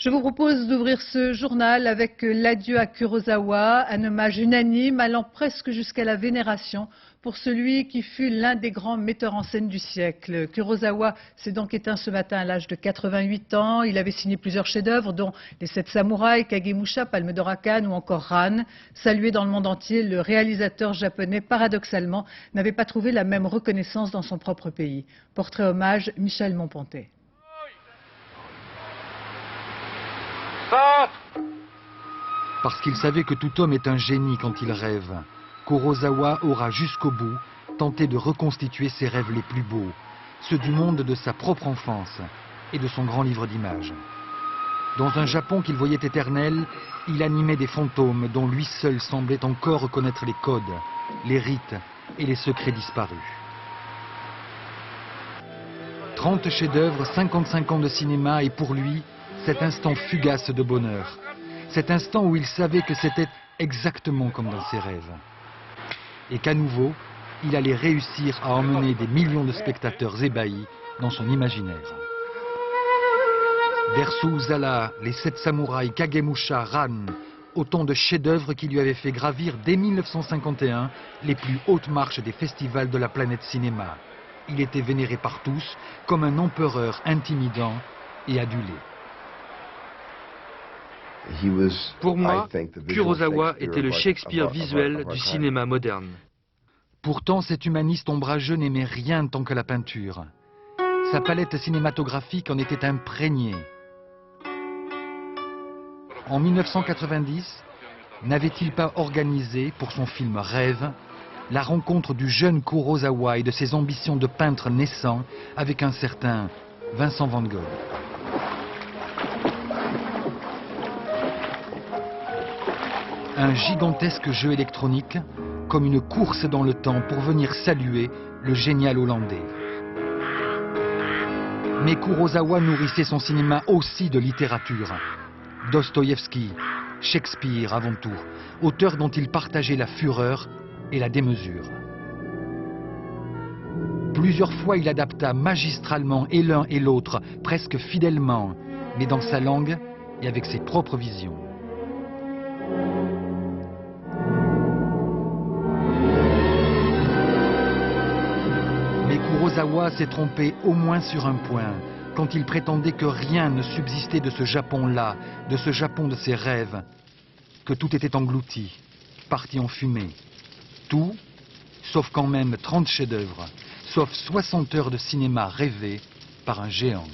Je vous propose d'ouvrir ce journal avec l'adieu à Kurosawa, un hommage unanime allant presque jusqu'à la vénération pour celui qui fut l'un des grands metteurs en scène du siècle. Kurosawa s'est donc éteint ce matin à l'âge de 88 ans. Il avait signé plusieurs chefs-d'œuvre, dont Les Sept Samouraïs, Kagemusha, Palme d'Or à Cannes ou encore Ran. Salué dans le monde entier, le réalisateur japonais, paradoxalement, n'avait pas trouvé la même reconnaissance dans son propre pays. Portrait hommage, Michel Monpontet. Parce qu'il savait que tout homme est un génie quand il rêve, Kurosawa aura jusqu'au bout tenté de reconstituer ses rêves les plus beaux, ceux du monde de sa propre enfance et de son grand livre d'images. Dans un Japon qu'il voyait éternel, il animait des fantômes dont lui seul semblait encore reconnaître les codes, les rites et les secrets disparus. 30 chefs-d'œuvre, 55 ans de cinéma et pour lui, cet instant fugace de bonheur. Cet instant où il savait que c'était exactement comme dans ses rêves. Et qu'à nouveau, il allait réussir à emmener des millions de spectateurs ébahis dans son imaginaire. Verso, Zala, Les Sept Samouraïs, Kagemusha, Ran, autant de chefs-d'œuvre qui lui avaient fait gravir dès 1951 les plus hautes marches des festivals de la planète cinéma. Il était vénéré par tous comme un empereur intimidant et adulé. Pour moi, Kurosawa était le Shakespeare visuel du cinéma moderne. Pourtant, cet humaniste ombrageux n'aimait rien tant que la peinture. Sa palette cinématographique en était imprégnée. En 1990, n'avait-il pas organisé, pour son film Rêve, la rencontre du jeune Kurosawa et de ses ambitions de peintre naissant avec un certain Vincent van Gogh. Un gigantesque jeu électronique, comme une course dans le temps pour venir saluer le génial Hollandais. Mais Kurosawa nourrissait son cinéma aussi de littérature. Dostoïevski, Shakespeare avant tout, auteur dont il partageait la fureur et la démesure. Plusieurs fois, il adapta magistralement et l'un et l'autre, presque fidèlement, mais dans sa langue et avec ses propres visions. Mais Kurosawa s'est trompé au moins sur un point, quand il prétendait que rien ne subsistait de ce Japon-là, de ce Japon de ses rêves, que tout était englouti, parti en fumée. Tout, sauf quand même 30 chefs-d'œuvre, sauf 60 heures de cinéma rêvé par un géant.